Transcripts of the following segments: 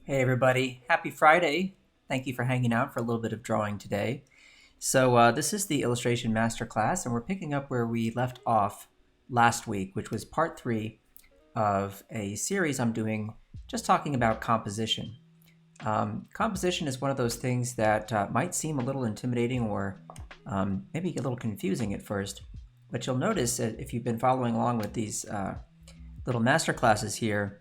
Hey everybody, happy Friday. Thank you for hanging out for a little bit of drawing today. So this is the illustration masterclass, and we're picking up where we left off last week, which was part 3 of a series I'm doing just talking about composition. Composition is one of those things that might seem a little intimidating or maybe a little confusing at first, but you'll notice that if you've been following along with these little masterclasses here,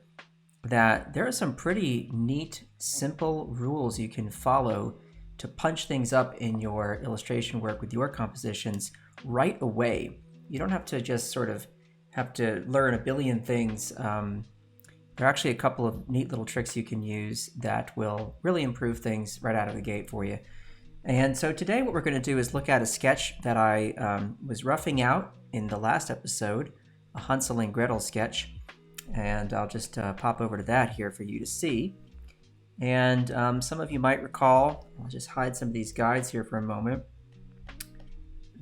that there are some pretty neat, simple rules you can follow to punch things up in your illustration work with your compositions right away. You don't have to just sort of have to learn a billion things. There are actually a couple of neat little tricks you can use that will really improve things right out of the gate for you. And so today what we're going to do is look at a sketch that I was roughing out in the last episode, a Hansel and Gretel sketch. And I'll just pop over to that here for you to see. And some of you might recall, I'll just hide some of these guides here for a moment,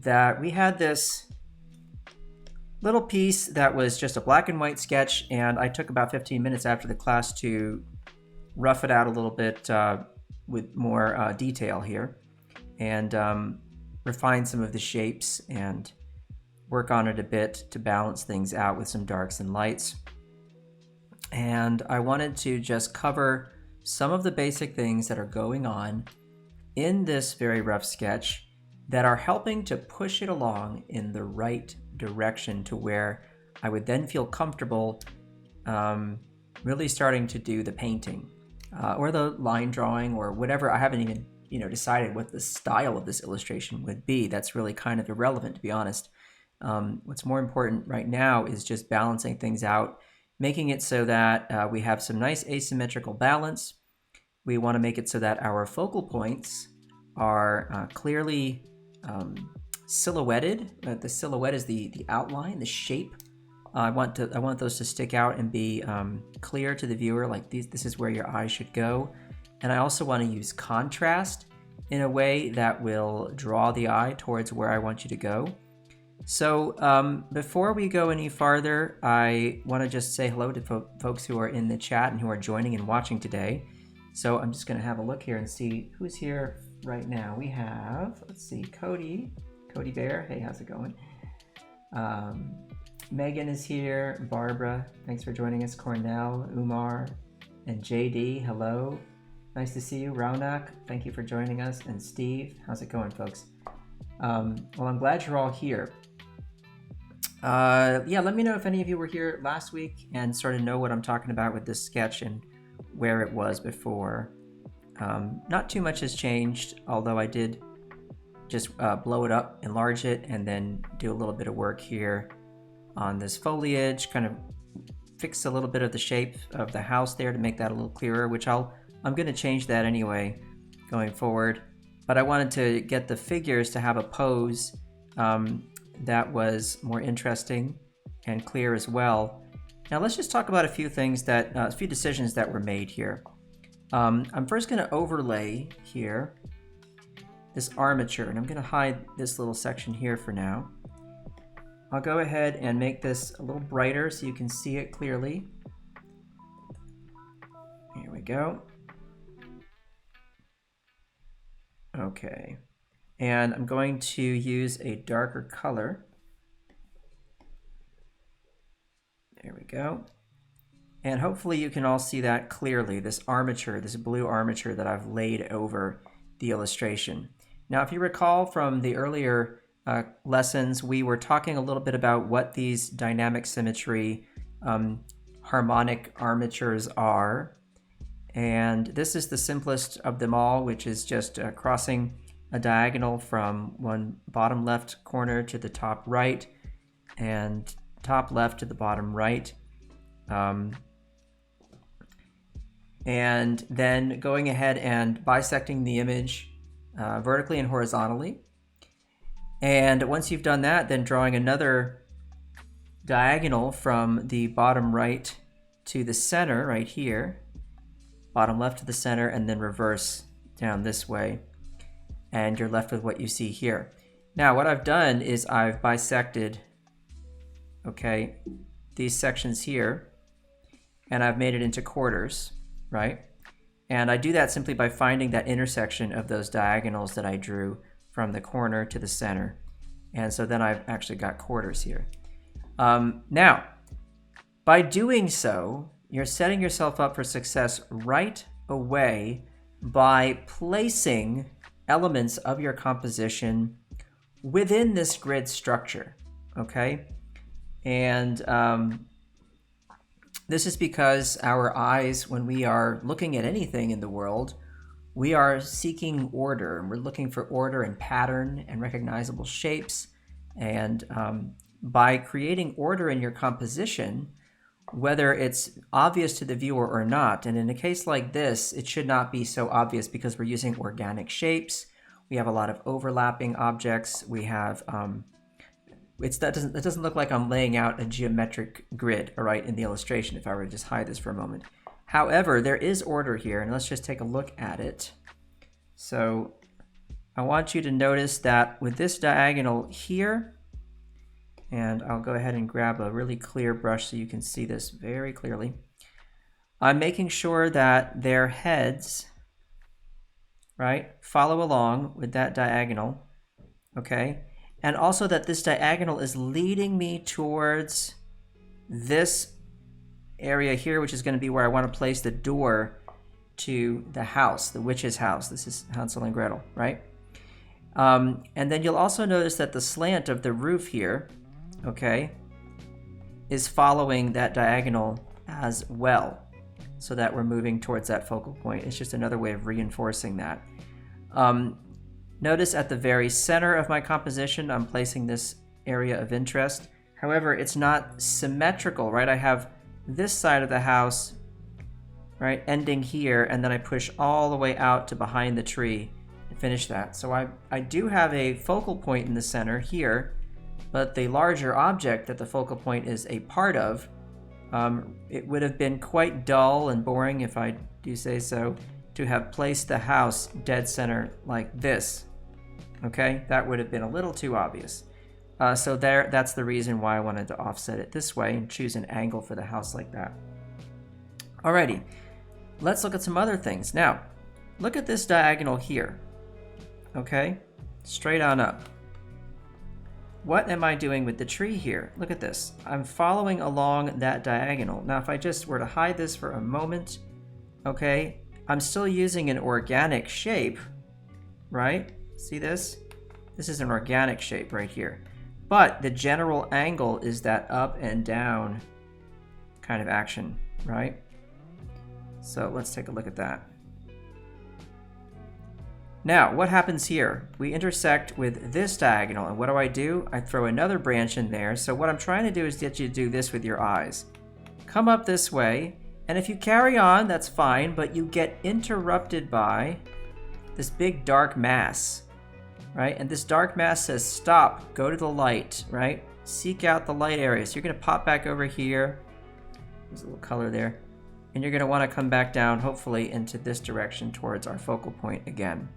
that we had this little piece that was just a black and white sketch, and I took about 15 minutes after the class to rough it out a little bit with more detail here, and refine some of the shapes and work on it a bit to balance things out with some darks and lights. And I wanted to just cover some of the basic things that are going on in this very rough sketch that are helping to push it along in the right direction to where I would then feel comfortable really starting to do the painting or the line drawing or whatever. I haven't even decided what the style of this illustration would be. That's really kind of irrelevant, to be honest. What's more important right now is just balancing things out, making it so that we have some nice asymmetrical balance. We want to make it so that our focal points are clearly silhouetted. The silhouette is the outline, the shape. I want those to stick out and be clear to the viewer, like this is where your eye should go. And I also want to use contrast in a way that will draw the eye towards where I want you to go. So before we go any farther, I want to just say hello to folks who are in the chat and who are joining and watching today. So I'm just going to have a look here and see who's here right now. We have, let's see, Cody Bear. Hey, how's it going? Megan is here. Barbara, thanks for joining us. Cornell, Umar, and JD, hello. Nice to see you. Raunak, thank you for joining us. And Steve, how's it going, folks? Well, I'm glad you're all here. Yeah, let me know if any of you were here last week and sort of know what I'm talking about with this sketch and where it was before. Not too much has changed, although I did just blow it up, enlarge it, and then do a little bit of work here on this foliage, kind of fix a little bit of the shape of the house there to make that a little clearer, which I'm going to change that anyway going forward. But I wanted to get the figures to have a pose that was more interesting and clear as well. Now let's just talk about a few things a few decisions that were made here. I'm first going to overlay here this armature, and I'm going to hide this little section here for now. I'll go ahead and make this a little brighter so you can see it clearly. Here we go. Okay. And I'm going to use a darker color. There we go. And hopefully you can all see that clearly, this armature, this blue armature that I've laid over the illustration. Now, if you recall from the earlier lessons, we were talking a little bit about what these dynamic symmetry harmonic armatures are. And this is the simplest of them all, which is just crossing a diagonal from one bottom left corner to the top right and top left to the bottom right. And then going ahead and bisecting the image vertically and horizontally. And once you've done that, then drawing another diagonal from the bottom right to the center right here, bottom left to the center, and then reverse down this way. And you're left with what you see here. Now, what I've done is I've bisected, okay, these sections here, and I've made it into quarters, right? And I do that simply by finding that intersection of those diagonals that I drew from the corner to the center. And so then I've actually got quarters here. Now, by doing so, you're setting yourself up for success right away by placing elements of your composition within this grid structure, okay? And this is because our eyes, when we are looking at anything in the world, we are seeking order, and we're looking for order and pattern and recognizable shapes. And by creating order in your composition, whether it's obvious to the viewer or not, and in a case like this, it should not be so obvious because we're using organic shapes. We have a lot of overlapping objects. We have, it doesn't look like I'm laying out a geometric grid, all right, in the illustration, if I were to just hide this for a moment. However, there is order here, and let's just take a look at it. So I want you to notice that with this diagonal here, and I'll go ahead and grab a really clear brush so you can see this very clearly. I'm making sure that their heads, right, follow along with that diagonal, okay? And also that this diagonal is leading me towards this area here, which is going to be where I want to place the door to the house, the witch's house. This is Hansel and Gretel, right? And then you'll also notice that the slant of the roof here, okay, is following that diagonal as well, so that we're moving towards that focal point. It's just another way of reinforcing that. Notice at the very center of my composition, I'm placing this area of interest. However, it's not symmetrical, right? I have this side of the house, right, ending here, and then I push all the way out to behind the tree to finish that. So I do have a focal point in the center here, but the larger object that the focal point is a part of, it would have been quite dull and boring, if I do say so, to have placed the house dead center like this. Okay, that would have been a little too obvious. So that's the reason why I wanted to offset it this way and choose an angle for the house like that. Alrighty, let's look at some other things. Now, look at this diagonal here. Okay, straight on up. What am I doing with the tree here? Look at this. I'm following along that diagonal. Now, if I just were to hide this for a moment, okay, I'm still using an organic shape, right? See this? This is an organic shape right here. But the general angle is that up and down kind of action, right? So let's take a look at that. Now, what happens here? We intersect with this diagonal, and what do? I throw another branch in there. So what I'm trying to do is get you to do this with your eyes. Come up this way, and if you carry on, that's fine, but you get interrupted by this big dark mass, right? And this dark mass says, stop, go to the light, right? Seek out the light area. So you're gonna pop back over here. There's a little color there. And you're gonna wanna come back down, hopefully, into this direction towards our focal point again,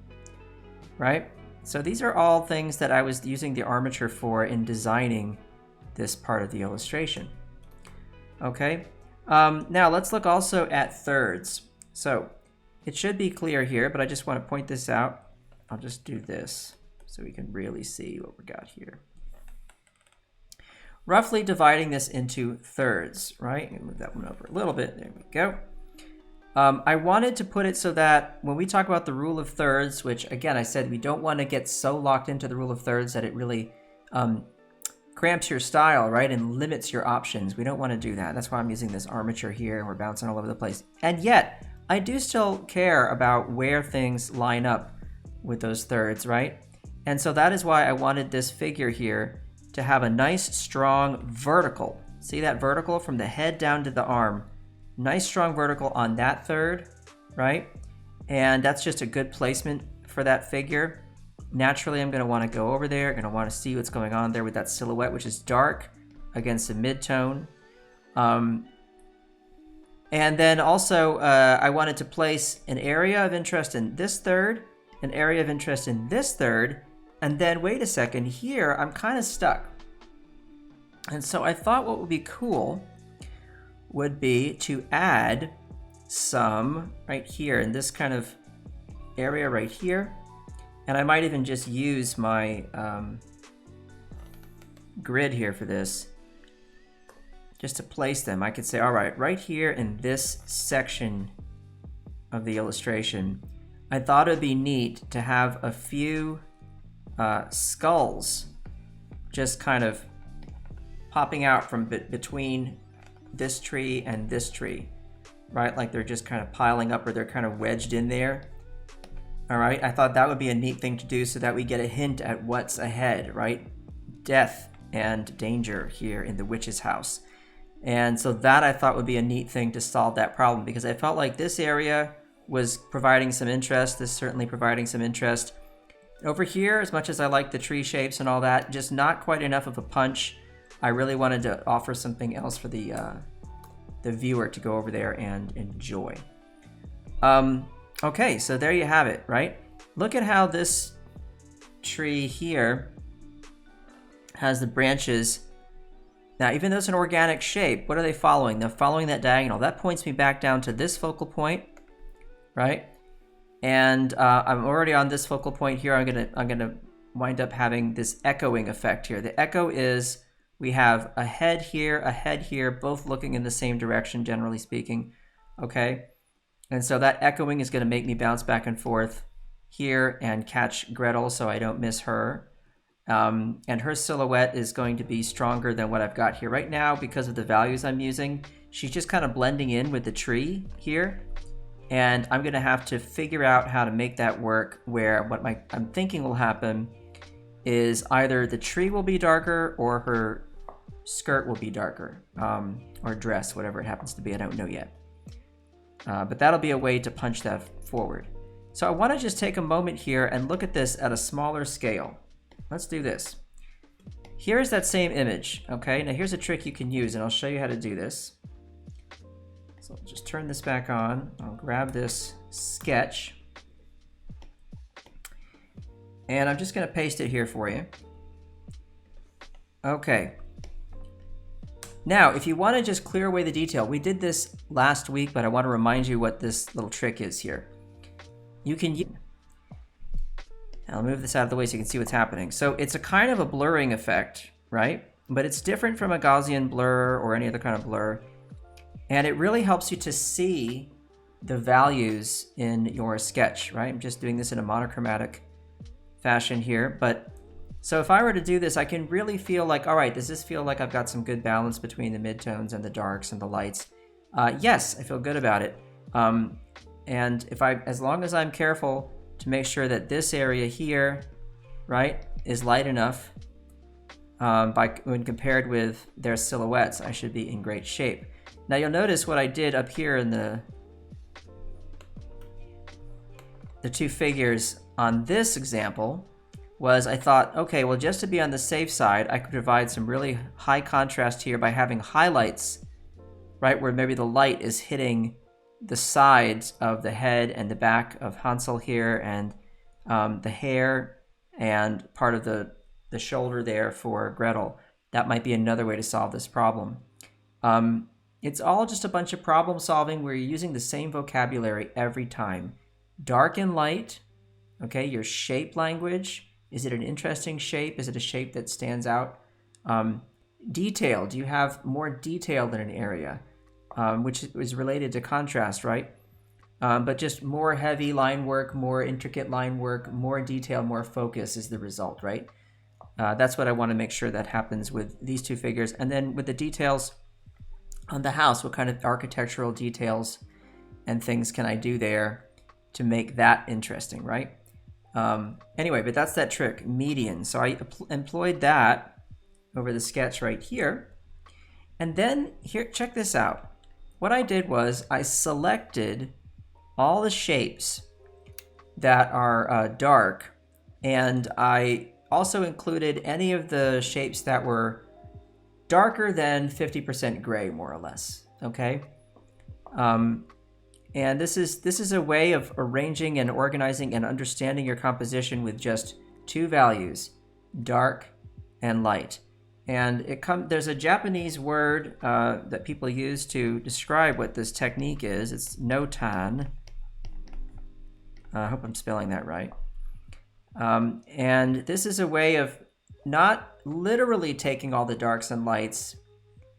right? So these are all things that I was using the armature for in designing this part of the illustration. Okay, now let's look also at thirds. So it should be clear here, but I just want to point this out. I'll just do this so we can really see what we got here. Roughly dividing this into thirds, right? Move that one over a little bit. There we go. I wanted to put it so that when we talk about the rule of thirds, which again, I said we don't want to get so locked into the rule of thirds that it really cramps your style, right? And limits your options. We don't want to do that. That's why I'm using this armature here and we're bouncing all over the place. And yet, I do still care about where things line up with those thirds, right? And so that is why I wanted this figure here to have a nice, strong vertical. See that vertical from the head down to the arm? Nice, strong vertical on that third, right? And that's just a good placement for that figure. Naturally, I'm going to want to go over there. I'm going to want to see what's going on there with that silhouette, which is dark against a mid-tone. And then also, I wanted to place an area of interest in this third, an area of interest in this third, and then wait a second, here I'm kind of stuck. And so I thought what would be cool would be to add some right here in this kind of area right here. And I might even just use my grid here for this, just to place them. I could say, all right here in this section of the illustration, I thought it'd be neat to have a few skulls just kind of popping out from between this tree and this tree, right? Like they're just kind of piling up, or they're kind of wedged in there. All right, I thought that would be a neat thing to do so that we get a hint at what's ahead, right? Death and danger here in the witch's house. And so that I thought would be a neat thing to solve that problem, because I felt like this area was providing some interest. This certainly providing some interest. Over here, as much as I like the tree shapes and all that, just not quite enough of a punch. I really wanted to offer something else for the viewer to go over there and enjoy. Okay, so there you have it, right? Look at how this tree here has the branches. Now, even though it's an organic shape, what are they following? They're following that diagonal. That points me back down to this focal point, right? And I'm already on this focal point here. I'm gonna wind up having this echoing effect here. The echo is we have a head here, both looking in the same direction, generally speaking, okay? And so that echoing is gonna make me bounce back and forth here and catch Gretel so I don't miss her. And her silhouette is going to be stronger than what I've got here right now because of the values I'm using. She's just kind of blending in with the tree here. And I'm gonna have to figure out how to make that work, where what I'm thinking will happen is either the tree will be darker or her skirt will be darker, or dress, whatever it happens to be, I don't know yet. But that'll be a way to punch that forward. So I wanna just take a moment here and look at this at a smaller scale. Let's do this. Here's that same image, okay? Now here's a trick you can use, and I'll show you how to do this. So I'll just turn this back on. I'll grab this sketch. And I'm just gonna paste it here for you. Okay. Now, if you wanna just clear away the detail, we did this last week, but I wanna remind you what this little trick is here. You can I'll move this out of the way so you can see what's happening. So it's a kind of a blurring effect, right? But it's different from a Gaussian blur or any other kind of blur. And it really helps you to see the values in your sketch, right? I'm just doing this in a monochromatic fashion here. But so if I were to do this, I can really feel like, all right, does this feel like I've got some good balance between the midtones and the darks and the lights? Yes, I feel good about it. And as long as I'm careful to make sure that this area here, right, is light enough when compared with their silhouettes, I should be in great shape. Now you'll notice what I did up here in the two figures on this example was I thought, okay, well, just to be on the safe side, I could provide some really high contrast here by having highlights, right, where maybe the light is hitting the sides of the head and the back of Hansel here, and the hair and part of the shoulder there for Gretel. That might be another way to solve this problem. It's all just a bunch of problem solving where you're using the same vocabulary every time. Dark and light, okay, your shape language. Is it an interesting shape? Is it a shape that stands out? Detail, do you have more detail in an area? Which is related to contrast, right? But just more heavy line work, more intricate line work, more detail, more focus is the result, right? That's what I want to make sure that happens with these two figures. And then with the details on the house, what kind of architectural details and things can I do there to make that interesting, right? Anyway, but that's that trick, median. So I employed that over the sketch right here. And then here, check this out. What I did was I selected all the shapes that are dark, and I also included any of the shapes that were darker than 50% gray, more or less, okay? And this is a way of arranging and organizing and understanding your composition with just two values, dark and light. And there's a Japanese word that people use to describe what this technique is. It's Notan. I hope I'm spelling that right. And this is a way of not literally taking all the darks and lights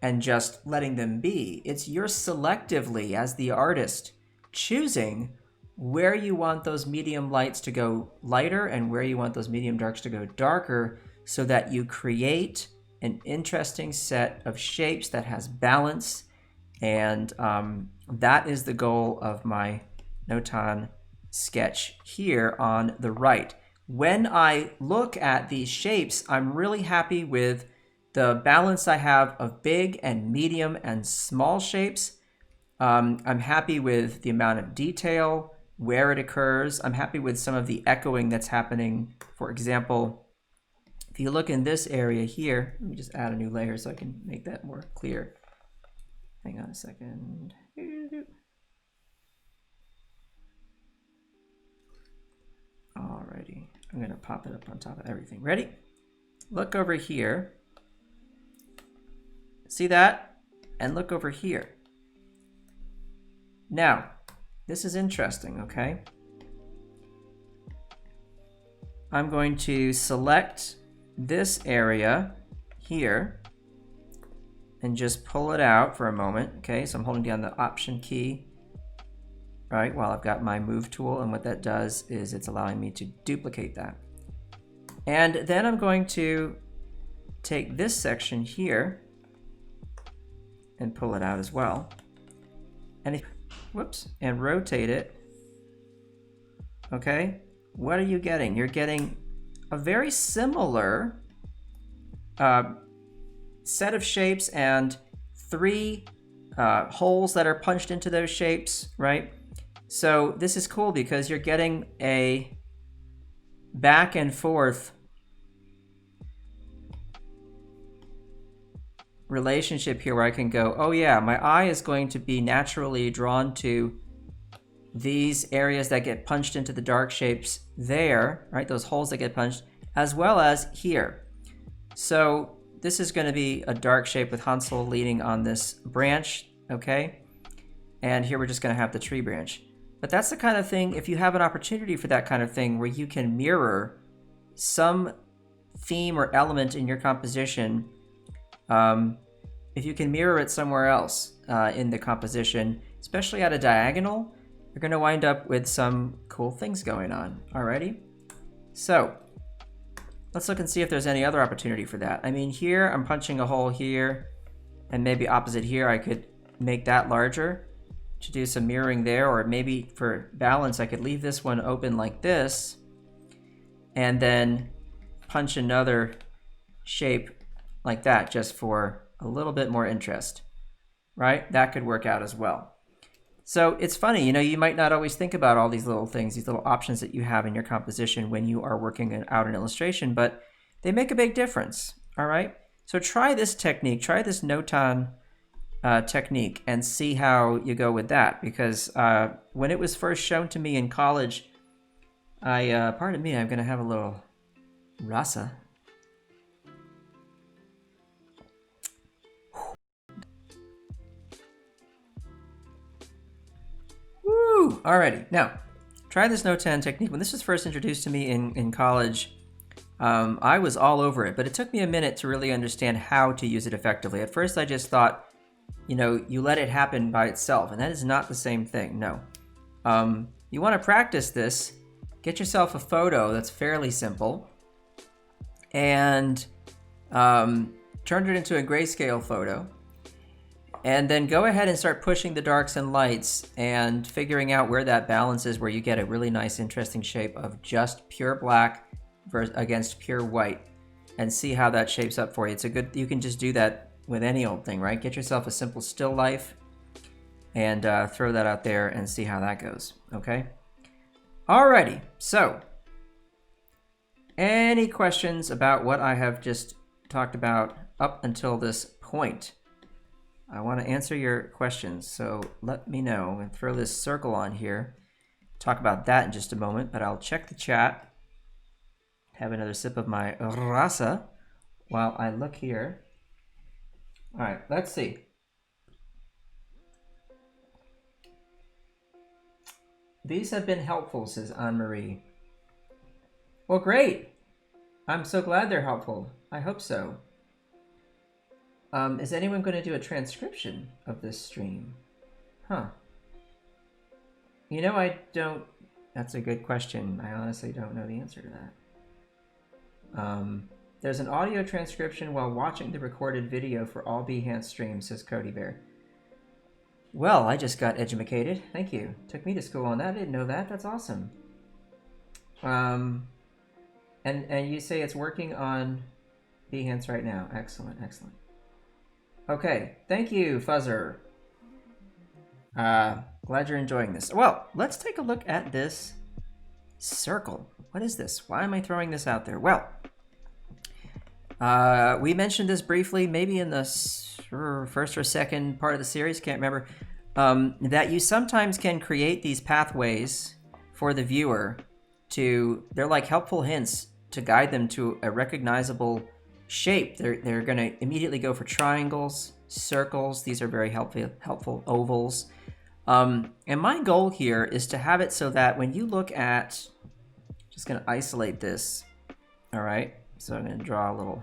and just letting them be. It's you're selectively, as the artist, choosing where you want those medium lights to go lighter and where you want those medium darks to go darker, so that you create an interesting set of shapes that has balance. And that is the goal of my Notan sketch here on the right. When I look at these shapes, I'm really happy with the balance I have of big and medium and small shapes. I'm happy with the amount of detail, where it occurs. I'm happy with some of the echoing that's happening. For example, if you look in this area here, let me just add a new layer so I can make that more clear. Hang on a second. Alrighty, I'm gonna pop it up on top of everything. Ready? Look over here. See that? And look over here. Now, this is interesting, okay? I'm going to select this area here and just pull it out for a moment, okay? So I'm holding down the Option key, right, while I've got my Move tool, and what that does is it's allowing me to duplicate that. And then I'm going to take this section here and pull it out as well. And and rotate it. Okay, what are you getting? You're getting a very similar set of shapes and three holes that are punched into those shapes, right? So this is cool because you're getting a back and forth relationship here where I can go, oh yeah, my eye is going to be naturally drawn to these areas that get punched into the dark shapes there, right? Those holes that get punched, as well as here. So this is going to be a dark shape with Hansel leaning on this branch, okay? And here we're just going to have the tree branch. But that's the kind of thing, if you have an opportunity for that kind of thing where you can mirror some theme or element in your composition, if you can mirror it somewhere else in the composition, especially at a diagonal, you're going to wind up with some cool things going on. Alrighty? So let's look and see if there's any other opportunity for that. I mean, here I'm punching a hole here, and maybe opposite here I could make that larger to do some mirroring there, or maybe for balance I could leave this one open like this and then punch another shape like that just for a little bit more interest, right? That could work out as well. So it's funny, you know, you might not always think about all these little things, these little options that you have in your composition when you are working out an illustration, but they make a big difference, all right? So try this technique, try this Notan technique and see how you go with that, because when it was first shown to me in college, pardon me, I'm gonna have a little rasa. Woo! Alrighty, now try this Notan technique. When this was first introduced to me in college, I was all over it, but it took me a minute to really understand how to use it effectively. At first I just thought, you know, you let it happen by itself, and that is not the same thing, no. You want to practice this, get yourself a photo that's fairly simple, and turn it into a grayscale photo, and then go ahead and start pushing the darks and lights and figuring out where that balance is, where you get a really nice, interesting shape of just pure black against pure white, and see how that shapes up for you. It's a good, you can just do that with any old thing, right? Get yourself a simple still life and throw that out there and see how that goes, okay? Alrighty, so any questions about what I have just talked about up until this point? I want to answer your questions, so let me know. And throw this circle on here. Talk about that in just a moment, but I'll check the chat. Have another sip of my rasa while I look here All right, let's see. These have been helpful, says Anne-Marie. Well, great. I'm so glad they're helpful. I hope so. Is anyone going to do a transcription of this stream? Huh. You know, I don't... That's a good question. I honestly don't know the answer to that. There's an audio transcription while watching the recorded video for all Behance streams, says Cody Bear. Well, I just got edumacated. Thank you. Took me to school on that. I didn't know that. That's awesome. And you say it's working on Behance right now. Excellent, excellent. Okay, thank you, Fuzzer. Glad you're enjoying this. Well, let's take a look at this circle. What is this? Why am I throwing this out there? Well, we mentioned this briefly, maybe in the first or second part of the series, can't remember, that you sometimes can create these pathways for the viewer they're like helpful hints to guide them to a recognizable shape. They're going to immediately go for triangles, circles. These are very helpful ovals. And my goal here is to have it so that when you look at, just going to isolate this. All right. So I'm going to draw a little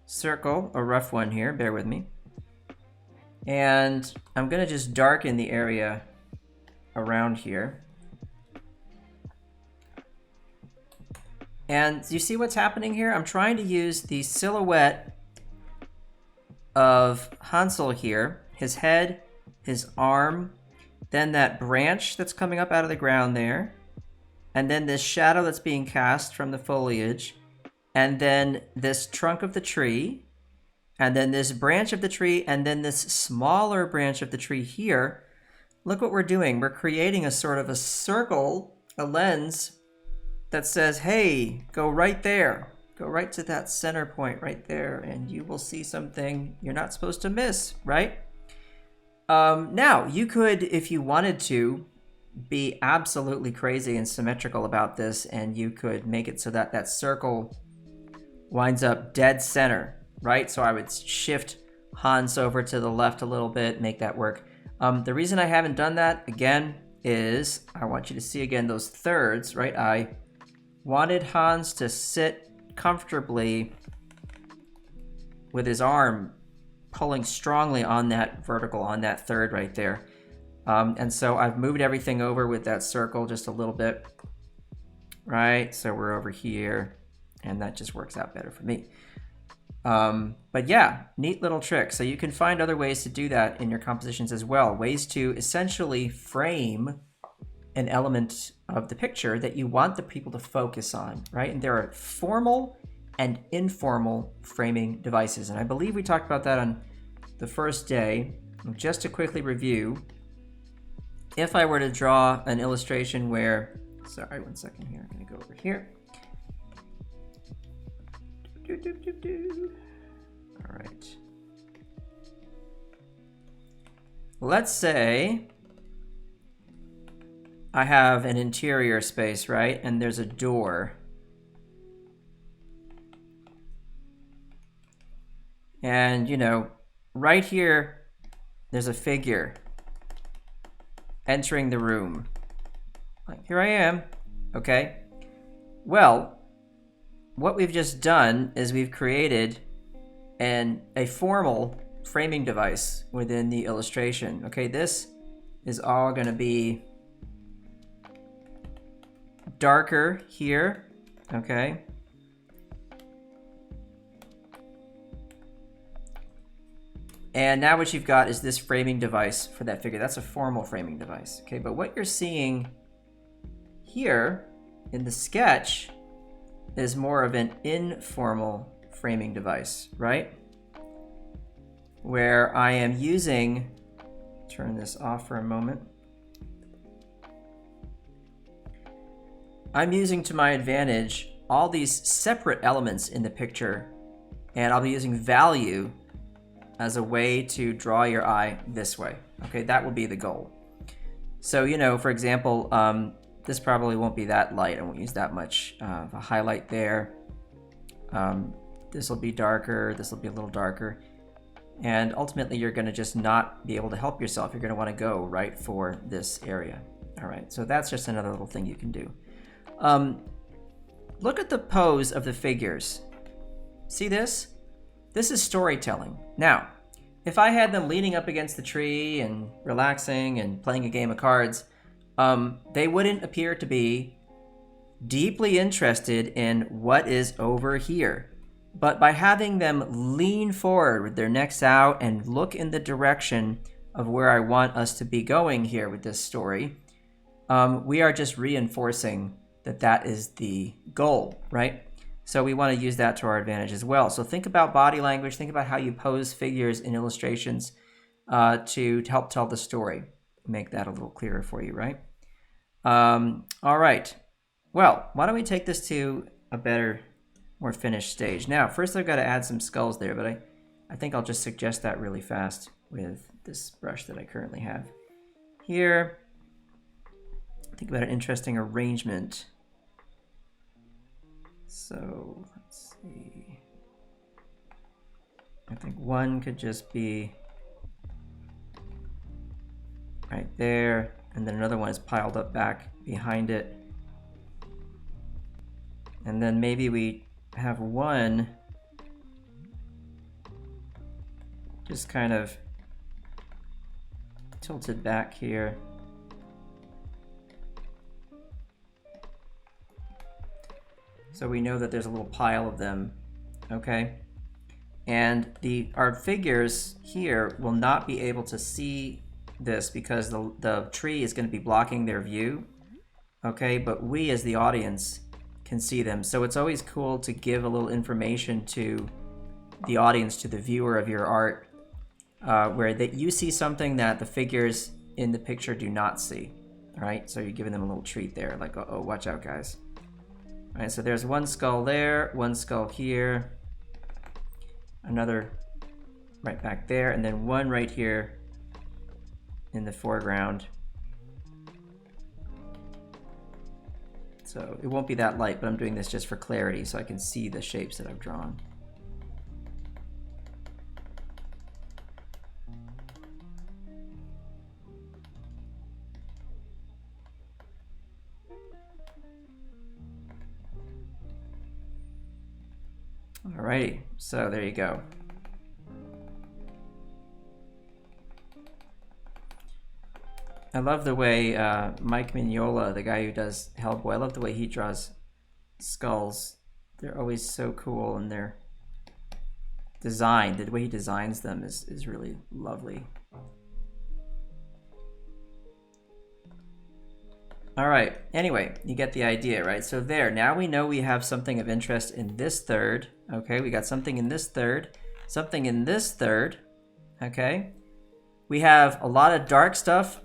circle, a rough one here. Bear with me. And I'm going to just darken the area around here. And you see what's happening here? I'm trying to use the silhouette of Hansel here, his head, his arm, then that branch that's coming up out of the ground there, and then this shadow that's being cast from the foliage, and then this trunk of the tree, and then this branch of the tree, and then this smaller branch of the tree here. Look what we're doing. We're creating a sort of a circle, a lens, that says, hey, go right there. Go right to that center point right there, and you will see something you're not supposed to miss, right? Now, you could, if you wanted to, be absolutely crazy and symmetrical about this, and you could make it so that that circle winds up dead center, right? So I would shift Hans over to the left a little bit, make that work. The reason I haven't done that, again, is I want you to see again those thirds, right? I wanted Hans to sit comfortably with his arm pulling strongly on that vertical, on that third right there. And so I've moved everything over with that circle just a little bit, right? So we're over here, and that just works out better for me. But yeah, neat little trick. So you can find other ways to do that in your compositions as well. Ways to essentially frame an element of the picture that you want the people to focus on, right? And there are formal and informal framing devices. And I believe we talked about that on the first day. Just to quickly review, if I were to draw an illustration where, sorry, one second here, I'm gonna go over here. All right. Let's say I have an interior space, right? And there's a door. And, you know, right here, there's a figure entering the room. Like, here I am, okay? Well, what we've just done is we've created a formal framing device within the illustration. Okay, this is all going to be darker here, okay? And now what you've got is this framing device for that figure. That's a formal framing device, okay? But what you're seeing here in the sketch is more of an informal framing device, right? Where I am using, turn this off for a moment. I'm using to my advantage all these separate elements in the picture, and I'll be using value as a way to draw your eye this way. Okay, that will be the goal. So, you know, for example, this probably won't be that light. I won't use that much of a highlight there. This will be darker, this will be a little darker. And ultimately you're gonna just not be able to help yourself. You're gonna wanna go right for this area. All right, so that's just another little thing you can do. Look at the pose of the figures. See this? This is storytelling. Now, if I had them leaning up against the tree and relaxing and playing a game of cards, they wouldn't appear to be deeply interested in what is over here. But by having them lean forward with their necks out and look in the direction of where I want us to be going here with this story, we are just reinforcing that that is the goal, right? So we want to use that to our advantage as well. So think about body language, think about how you pose figures in illustrations to help tell the story. Make that a little clearer for you, right? All right. Well, why don't we take this to a better, more finished stage. Now, first I've got to add some skulls there, but I think I'll just suggest that really fast with this brush that I currently have here. Think about an interesting arrangement. So let's see. I think one could just be right there, and then another one is piled up back behind it. And then maybe we have one just kind of tilted back here. So we know that there's a little pile of them, okay? And our figures here will not be able to see this because the tree is going to be blocking their view, okay? But we as the audience can see them. So it's always cool to give a little information to the audience, to the viewer of your art, where that you see something that the figures in the picture do not see, all right? So you're giving them a little treat there, like, oh, watch out, guys. All right, so there's one skull there, one skull here, another right back there, and then one right here in the foreground. So it won't be that light, but I'm doing this just for clarity so I can see the shapes that I've drawn. Alrighty, so there you go. I love the way Mike Mignola, the guy who does Hellboy, I love the way he draws skulls. They're always so cool, and they're designed, the way he designs them is really lovely. All right, anyway, you get the idea, right? So there, now we know we have something of interest in this third, okay? We got something in this third, something in this third, okay? We have a lot of dark stuff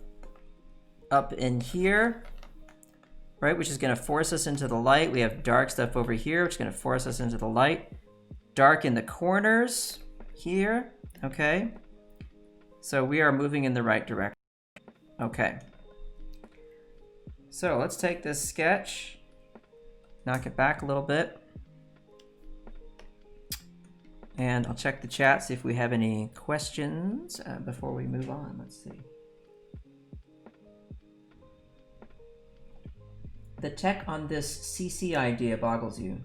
up in here, right? Which is gonna force us into the light. We have dark stuff over here, which is gonna force us into the light. Dark in the corners here, okay? So we are moving in the right direction, okay. So let's take this sketch, knock it back a little bit, and I'll check the chat, see if we have any questions before we move on. Let's see. The tech on this CC idea boggles you.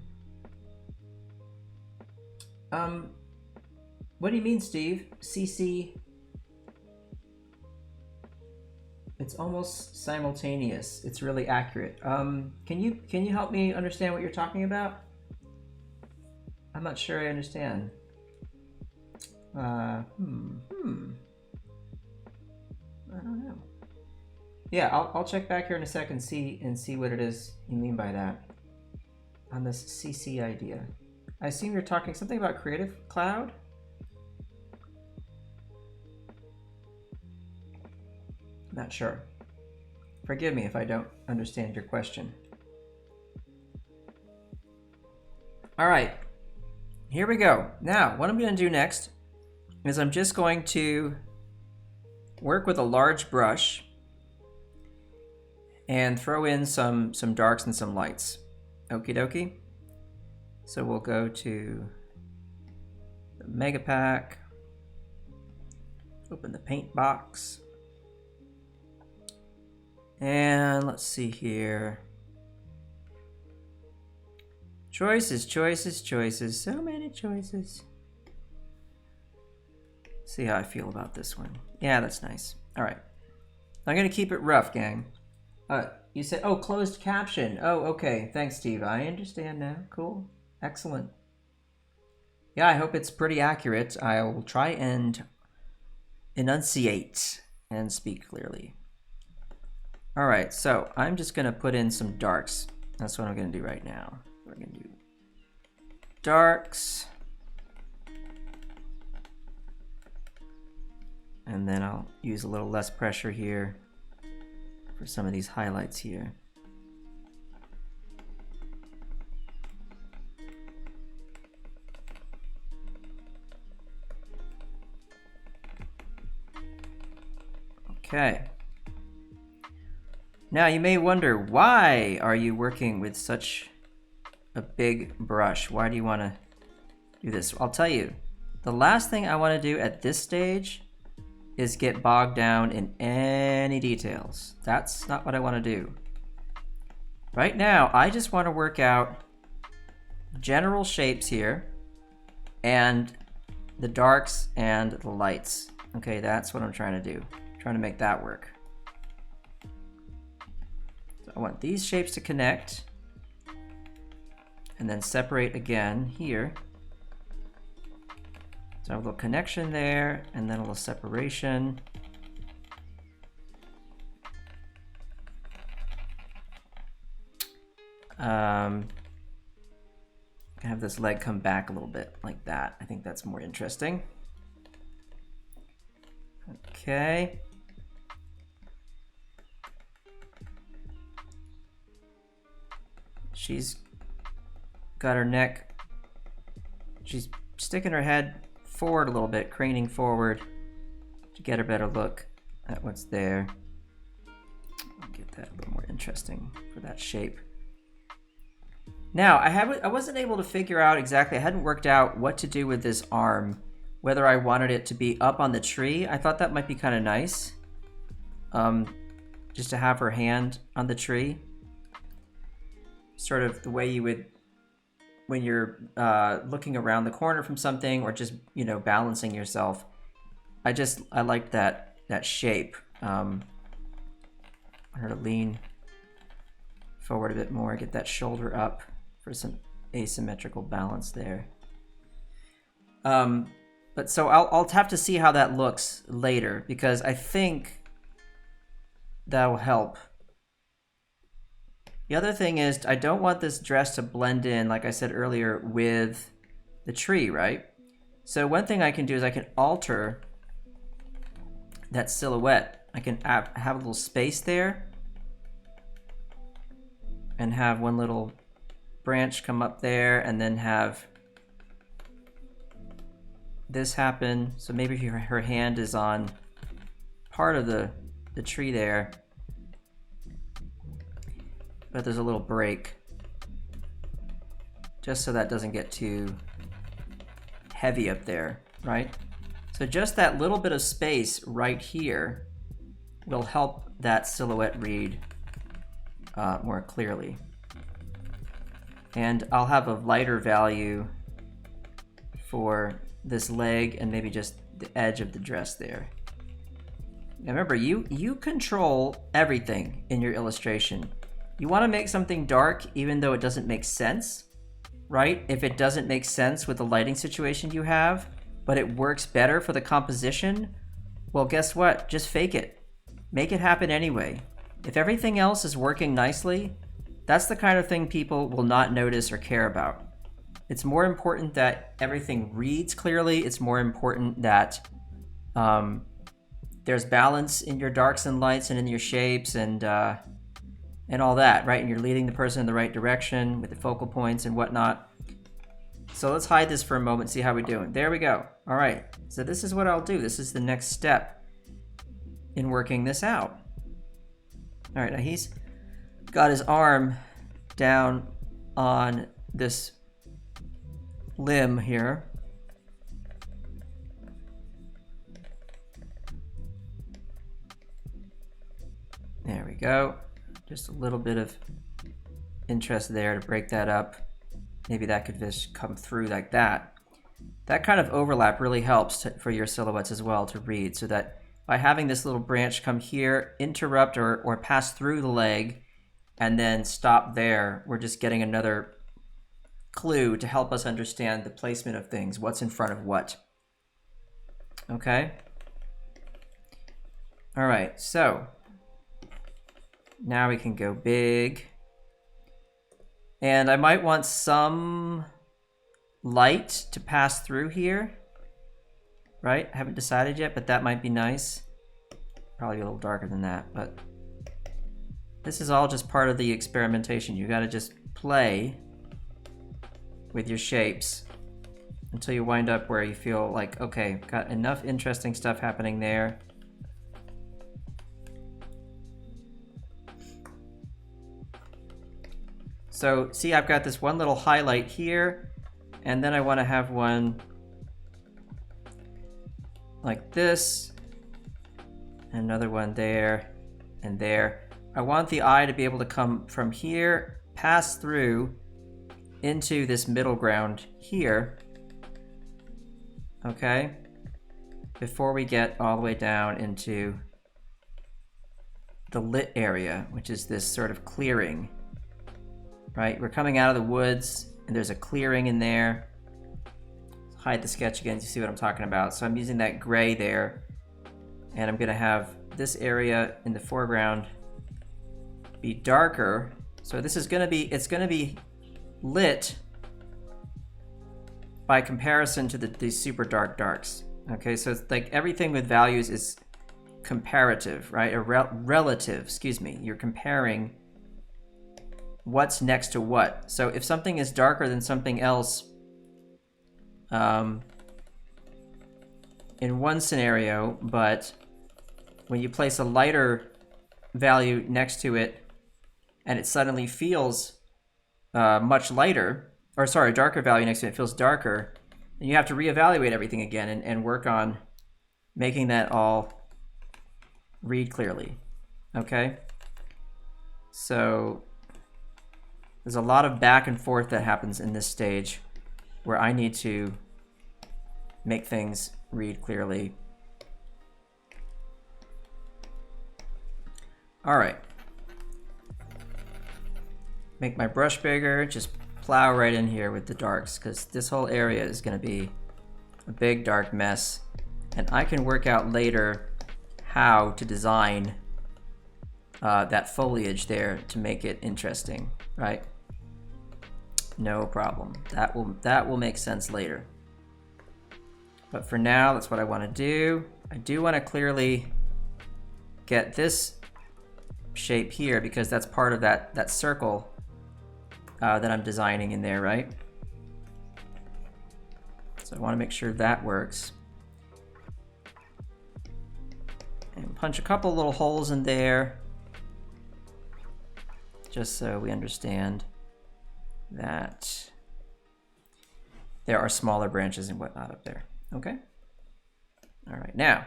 What do you mean, Steve? CC? It's almost simultaneous. It's really accurate. Can you help me understand what you're talking about? I'm not sure I understand. I don't know. Yeah, I'll check back here in a second and see what it is you mean by that on this CC idea. I assume you're talking something about Creative Cloud? Not sure. Forgive me if I don't understand your question. All right, here we go. Now, what I'm going to do next is I'm just going to work with a large brush and throw in some darks and some lights. Okie dokie. So we'll go to the mega pack. Open the paint box. And let's see here. Choices, choices, choices. So many choices. See how I feel about this one. Yeah, that's nice. All right. I'm going to keep it rough, gang. You said, oh, closed caption. Oh, okay. Thanks, Steve. I understand now. Cool. Excellent. Yeah, I hope it's pretty accurate. I will try and enunciate and speak clearly. All right, so I'm just going to put in some darks. That's what I'm going to do right now. We're going to do darks. And then I'll use a little less pressure here for some of these highlights here. Okay. Now you may wonder, why are you working with such a big brush? Why do you want to do this? I'll tell you, the last thing I want to do at this stage is get bogged down in any details. That's not what I want to do. Right now, I just want to work out general shapes here and the darks and the lights. Okay, that's what I'm trying to do. I'm trying to make that work. So I want these shapes to connect and then separate again here. So I have a little connection there and then a little separation. Have this leg come back a little bit like that. I think that's more interesting. Okay. She's got her neck. She's sticking her head forward a little bit, craning forward to get a better look at what's there. I'll get that a little more interesting for that shape. Now, I wasn't able to figure out exactly, I hadn't worked out what to do with this arm, whether I wanted it to be up on the tree. I thought that might be kind of nice, just to have her hand on the tree. Sort of the way you would, when you're looking around the corner from something or just, you know, balancing yourself. I liked that shape. I want her to lean forward a bit more, get that shoulder up for some asymmetrical balance there. But so I'll have to see how that looks later, because I think that'll help. The other thing is, I don't want this dress to blend in, like I said earlier, with the tree, right? So one thing I can do is I can alter that silhouette. I can have a little space there and have one little branch come up there and then have this happen. So maybe her hand is on part of the tree there, but there's a little break just so that doesn't get too heavy up there, right? So just that little bit of space right here will help that silhouette read more clearly. And I'll have a lighter value for this leg and maybe just the edge of the dress there. Now remember, you control everything in your illustration. You want to make something dark even though it doesn't make sense, right? If it doesn't make sense with the lighting situation you have, but it works better for the composition, well, guess what? Just fake it. Make it happen anyway. If everything else is working nicely, that's the kind of thing people will not notice or care about. It's more important that everything reads clearly. It's more important that there's balance in your darks and lights and in your shapes and all that, right? And you're leading the person in the right direction with the focal points and whatnot. So let's hide this for a moment and see how we're doing. There we go. All right, so this is what I'll do. This is the next step in working this out. All right, now he's got his arm down on this limb here. There we go. Just a little bit of interest there to break that up. Maybe that could just come through like that. That kind of overlap really helps for your silhouettes as well to read, so that by having this little branch come here, interrupt or pass through the leg, and then stop there, we're just getting another clue to help us understand the placement of things, what's in front of what. Okay? All right, so now we can go big. And I might want some light to pass through here, right? I haven't decided yet, but that might be nice. Probably a little darker than that, but this is all just part of the experimentation. You got to just play with your shapes until you wind up where you feel like, okay, got enough interesting stuff happening there. So see, I've got this one little highlight here, and then I want to have one like this, and another one there and there. I want the eye to be able to come from here, pass through into this middle ground here, okay, before we get all the way down into the lit area, which is this sort of clearing, right? We're coming out of the woods, and there's a clearing in there. Hide the sketch again to see what I'm talking about. So I'm using that gray there, and I'm going to have this area in the foreground be darker. So this is going to be, it's going to be lit by comparison to these super dark darks. Okay, so it's like everything with values is comparative, right? Or relative, excuse me. You're comparing what's next to what. So if something is darker than something else, in one scenario, but when you place a lighter value next to it and it suddenly feels much lighter, or sorry, a darker value next to it feels darker, then you have to reevaluate everything again and work on making that all read clearly. Okay? So there's a lot of back and forth that happens in this stage where I need to make things read clearly. All right. Make my brush bigger, just plow right in here with the darks, because this whole area is going to be a big dark mess, and I can work out later how to design that foliage there to make it interesting, right? No problem. That will make sense later. But for now, that's what I want to do. I do want to clearly get this shape here, because that's part of that circle that I'm designing in there, right? So I want to make sure that works. And punch a couple little holes in there, just so we understand that there are smaller branches and whatnot up there. Okay? All right, now,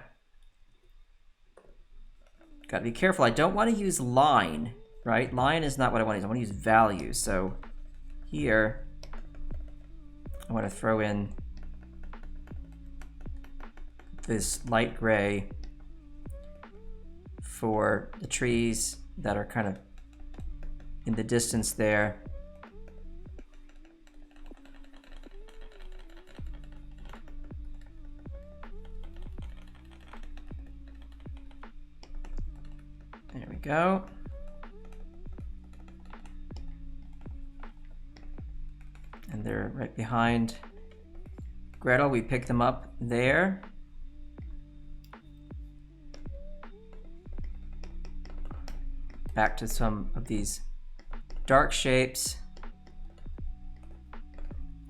gotta be careful. I don't want to use line, right? Line is not what I want to use. I want to use value. So here, I want to throw in this light gray for the trees that are kind of in the distance there. There we go. And they're right behind Gretel. We pick them up there. Back to some of these dark shapes.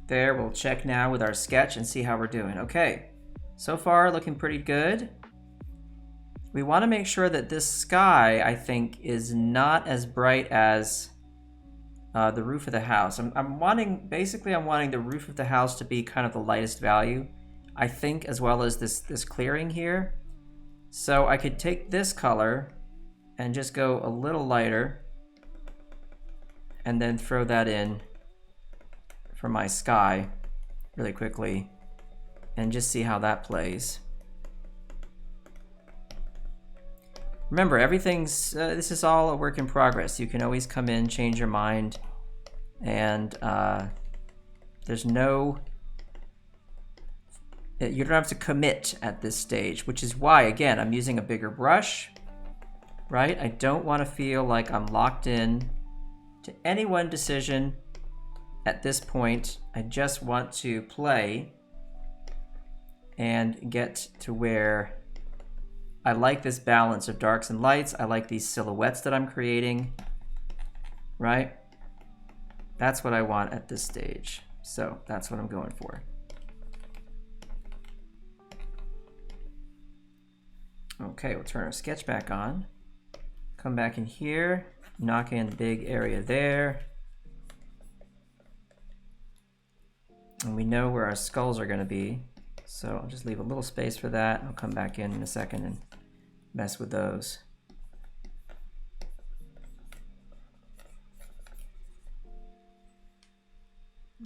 There, we'll check now with our sketch and see how we're doing. Okay, so far looking pretty good. We want to make sure that this sky, I think, is not as bright as the roof of the house. I'm wanting the roof of the house to be kind of the lightest value, I think, as well as this clearing here. So I could take this color and just go a little lighter and then throw that in for my sky really quickly and just see how that plays. Remember, everything's, this is all a work in progress. You can always come in, change your mind, and there's no, you don't have to commit at this stage, which is why, again, I'm using a bigger brush, right? I don't want to feel like I'm locked in to any one decision at this point. I just want to play and get to where I like this balance of darks and lights. I like these silhouettes that I'm creating, right? That's what I want at this stage. So that's what I'm going for. Okay, we'll turn our sketch back on. Come back in here, knock in the big area there. And we know where our skulls are gonna be. So I'll just leave a little space for that. I'll come back in a second and mess with those.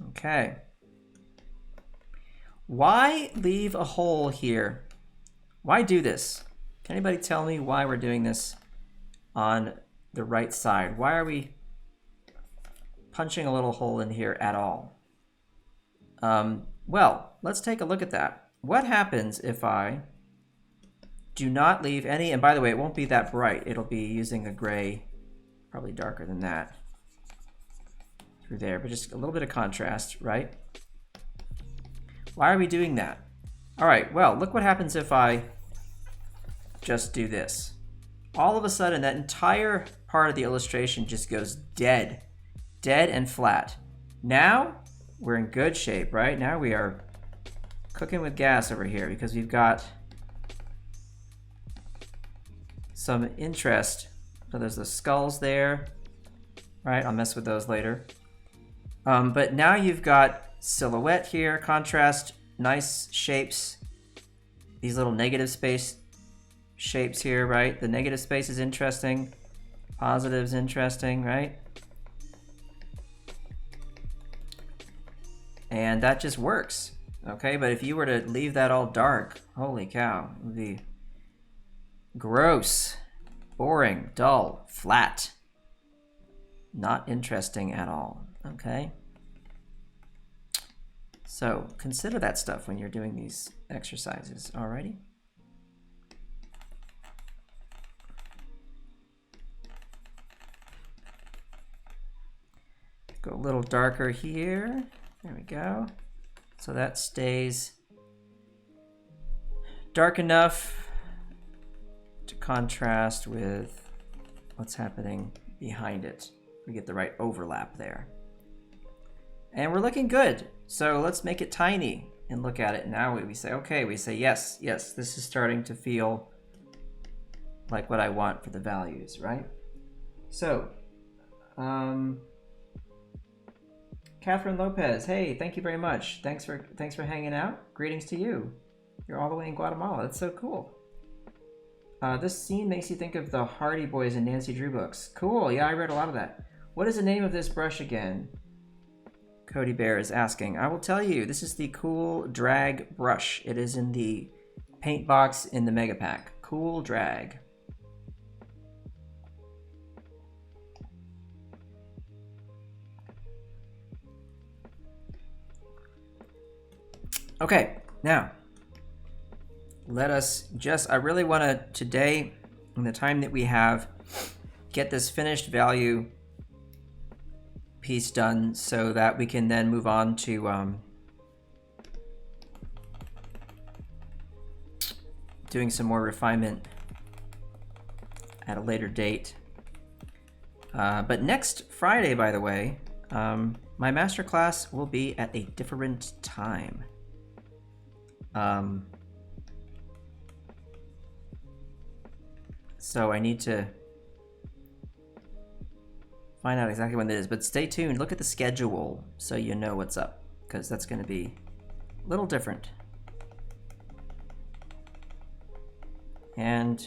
Okay. Why leave a hole here? Why do this? Can anybody tell me why we're doing this on the right side? Why are we punching a little hole in here at all? Well, let's take a look at that. What happens if I do not leave any, and by the way, it won't be that bright. It'll be using a gray, probably darker than that, through there, but just a little bit of contrast, right? Why are we doing that? All right, well, look what happens if I just do this. All of a sudden, that entire part of the illustration just goes dead and flat. Now, we're in good shape, right? Now we are cooking with gas over here because we've got some interest. So there's the skulls there, right? I'll mess with those later. But now you've got silhouette here, contrast, nice shapes, these little negative space shapes here, right? The negative space is interesting, positive's interesting, right? And that just works, okay? But if you were to leave that all dark, holy cow, it would be gross, boring, dull, flat, not interesting at all, okay? So consider that stuff when you're doing these exercises, alrighty? Go a little darker here. There we go. So that stays dark enough to contrast with what's happening behind it. We get the right overlap there. And we're looking good. So let's make it tiny and look at it. Now we say, okay, we say, yes, this is starting to feel like what I want for the values, right? So, Catherine Lopez, hey, thank you very much. Thanks for hanging out. Greetings to you. You're all the way in Guatemala. That's so cool. This scene makes you think of the Hardy Boys and Nancy Drew books. Cool. Yeah, I read a lot of that. What is the name of this brush again? Cody Bear is asking. I will tell you. This is the Cool Drag brush. It is in the paint box in the Mega Pack. Cool Drag. Okay, now, let us just, I really want to, today, in the time that we have, get this finished value piece done so that we can then move on to doing some more refinement at a later date. But next Friday, by the way, my masterclass will be at a different time. So I need to find out exactly when it is, but stay tuned. Look at the schedule so you know what's up, because that's going to be a little different. And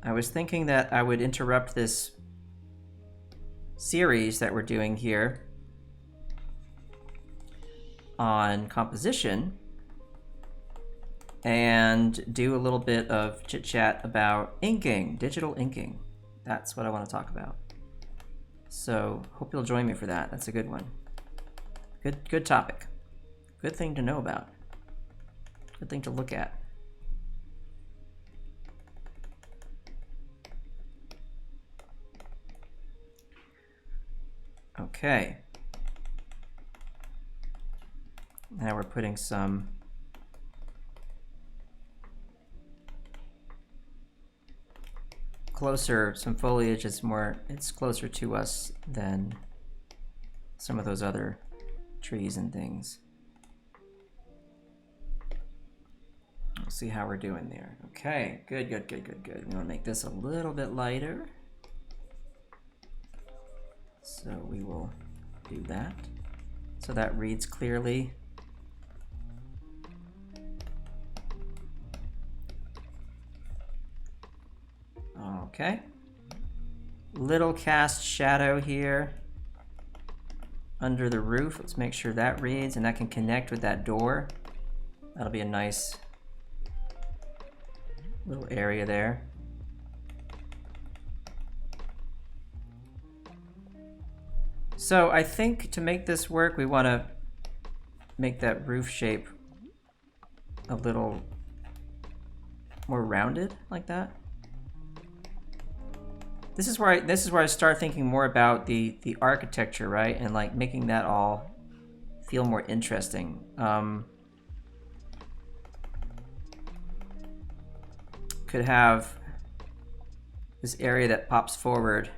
I was thinking that I would interrupt this series that we're doing here on composition and do a little bit of chit chat about inking, digital inking. That's what I want to talk about. So hope you'll join me for that. That's a good one. Good topic. Good thing to know about. Good thing to look at. Okay. Now we're putting some foliage is it's closer to us than some of those other trees and things. We'll see how we're doing there. Okay, good. We want to make this a little bit lighter. So we will do that. So that reads clearly. Okay. Little cast shadow here under the roof. Let's make sure that reads and that can connect with that door. That'll be a nice little area there. So I think to make this work, we want to make that roof shape a little more rounded like that. This is where I start thinking more about the architecture, right? And like making that all feel more interesting. Could have this area that pops forward.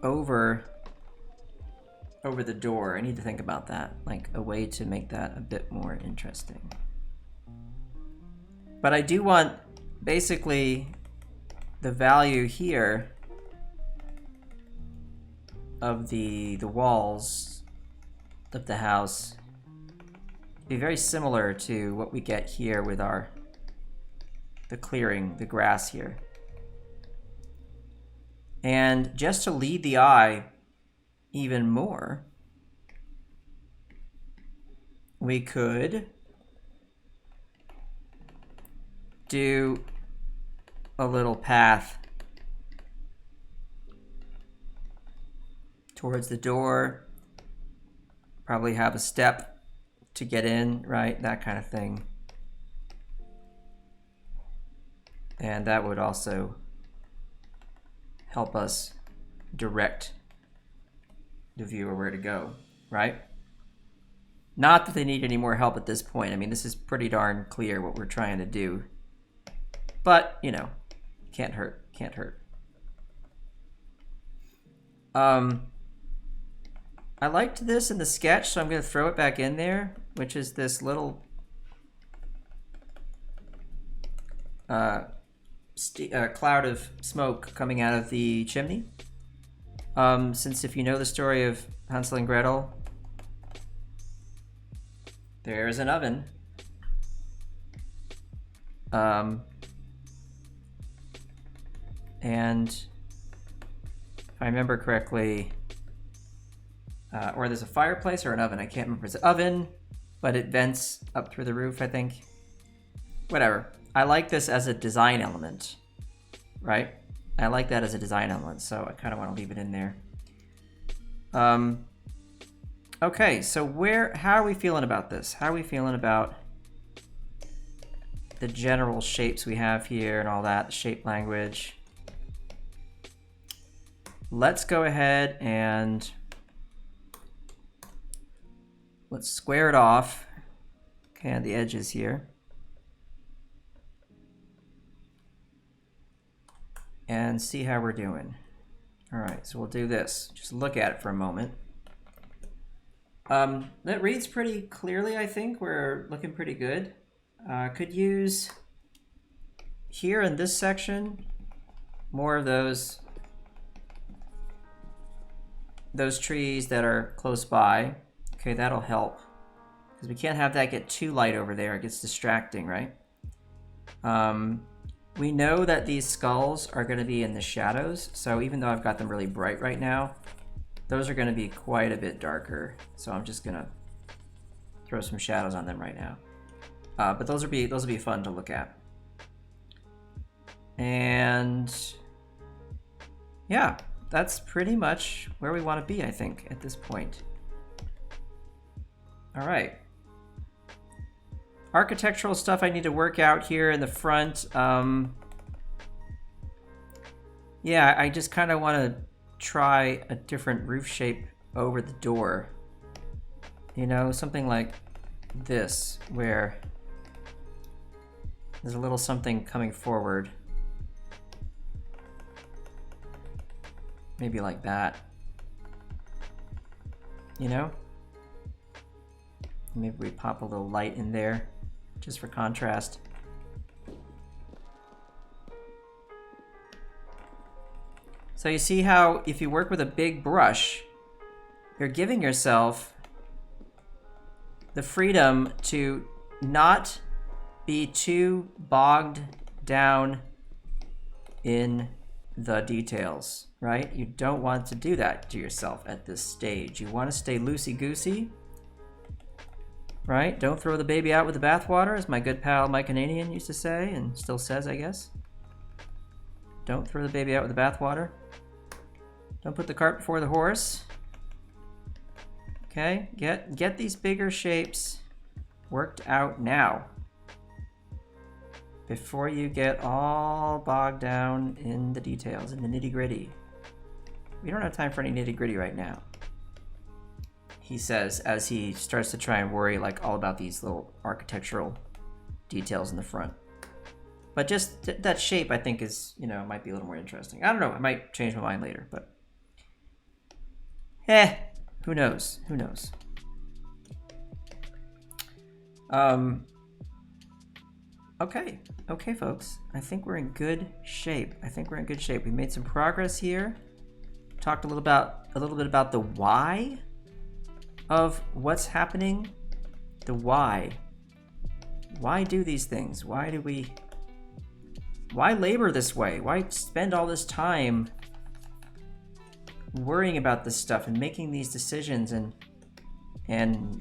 Over the door. I need to think about that, like a way to make that a bit more interesting. But I do want basically the value here of the walls of the house be very similar to what we get here with the clearing, the grass here. And just to lead the eye even more, we could do a little path towards the door, probably have a step to get in, right? That kind of thing. And that would also help us direct the viewer where to go, right? Not that they need any more help at this point. I mean, this is pretty darn clear what we're trying to do. But, you know, can't hurt. I liked this in the sketch, so I'm going to throw it back in there, which is this little cloud of smoke coming out of the chimney. Since if you know the story of Hansel and Gretel, there's an oven. And if I remember correctly, or there's a fireplace or an oven, I can't remember. It's an oven, but it vents up through the roof, I think. Whatever. I like this as a design element, right? I like that as a design element, so I kind of want to leave it in there. Okay, so how are we feeling about this? How are we feeling about the general shapes we have here and all that, the shape language? Let's go ahead and let's square it off. Okay, on the edges here. And see how we're doing. All right, so we'll do this. Just look at it for a moment. That reads pretty clearly, I think. We're looking pretty good. Could use here in this section more of those trees that are close by. Okay, that'll help. Because we can't have that get too light over there. It gets distracting, right? We know that these skulls are going to be in the shadows. So even though I've got them really bright right now, those are going to be quite a bit darker. So I'm just going to throw some shadows on them right now. But those will be fun to look at. And yeah, that's pretty much where we want to be, I think, at this point. All right. Architectural stuff I need to work out here in the front. Yeah, I just kind of want to try a different roof shape over the door. You know, something like this, where there's a little something coming forward. Maybe like that. You know? Maybe we pop a little light in there, just for contrast. So you see how if you work with a big brush, you're giving yourself the freedom to not be too bogged down in the details, right? You don't want to do that to yourself at this stage. You want to stay loosey-goosey, right? Don't throw the baby out with the bathwater, as my good pal Mike Canadian used to say, and still says, I guess. Don't throw the baby out with the bathwater. Don't put the cart before the horse. Okay, get these bigger shapes worked out now, before you get all bogged down in the details, in the nitty-gritty. We don't have time for any nitty-gritty right now, he says, as he starts to try and worry like all about these little architectural details in the front. But just that shape, I think, is, you know, might be a little more interesting. I don't know, I might change my mind later, but who knows? Who knows? Okay, folks. I think we're in good shape. We made some progress here. Talked a little bit about the why of what's happening. The why. Why do these things? Why labor this way? Why spend all this time worrying about this stuff and making these decisions and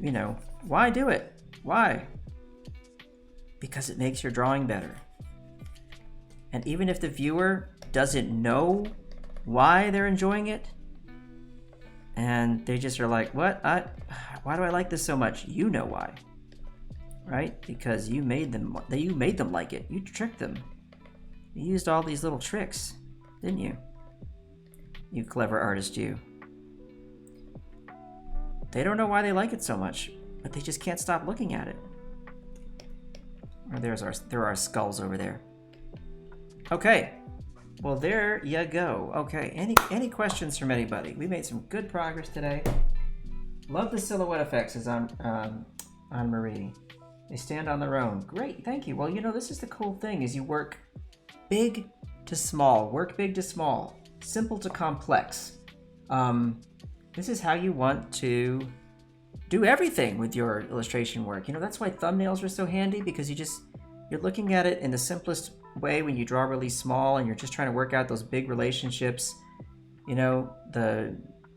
you know, why do it? Why? Because it makes your drawing better. And even if the viewer doesn't know why they're enjoying it, and they just are like, why do I like this so much? You know why, right? Because you made them like it. You tricked them. You used all these little tricks, didn't you? You clever artist, you. They don't know why they like it so much, but they just can't stop looking at it. Or there are our skulls over there. Okay, well there you go. Okay, any questions from anybody? We made some good progress today. Love the silhouette effects as on Marie. They stand on their own. Great, thank you. Well, you know, this is the cool thing, is you work big to small. Work big to small. Simple to complex. This is how you want to do everything with your illustration work. You know, that's why thumbnails are so handy, because you're looking at it in the simplest way when you draw really small and you're just trying to work out those big relationships. You know, the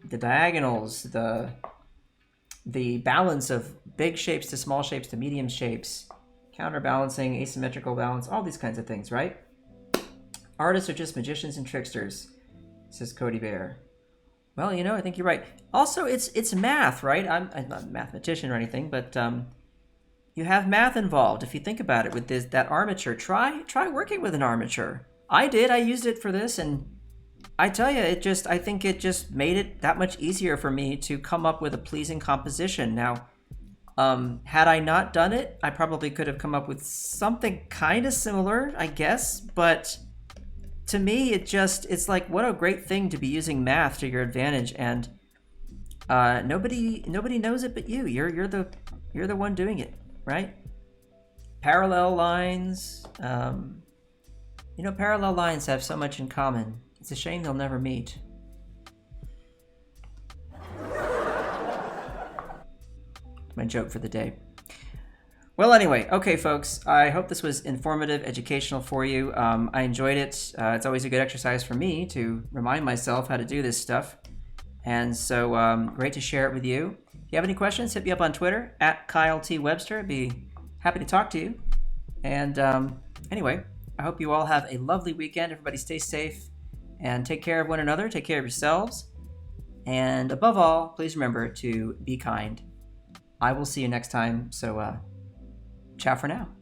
diagonals, the balance of big shapes to small shapes to medium shapes, counterbalancing, asymmetrical balance, all these kinds of things, right? Artists are just magicians and tricksters, says Cody Bear. Well, you know, I think you're right. Also, it's math, right? I'm not a mathematician or anything, but you have math involved. If you think about it, with that armature, try working with an armature. I did. I used it for this, and I tell you, I think it just made it that much easier for me to come up with a pleasing composition. Now, had I not done it, I probably could have come up with something kind of similar, I guess, but to me, it's like, what a great thing to be using math to your advantage, and nobody knows it but you. You're the one doing it, right? Parallel lines, you know, parallel lines have so much in common. It's a shame they'll never meet. my joke for the day. Well, anyway, okay, folks, I hope this was informative, educational for you. I enjoyed it. It's always a good exercise for me to remind myself how to do this stuff. And so great to share it with you. If you have any questions, hit me up on Twitter, @KyleTWebster. I'd be happy to talk to you. And anyway, I hope you all have a lovely weekend. Everybody stay safe and take care of one another. Take care of yourselves. And above all, please remember to be kind. I will see you next time. So ciao for now.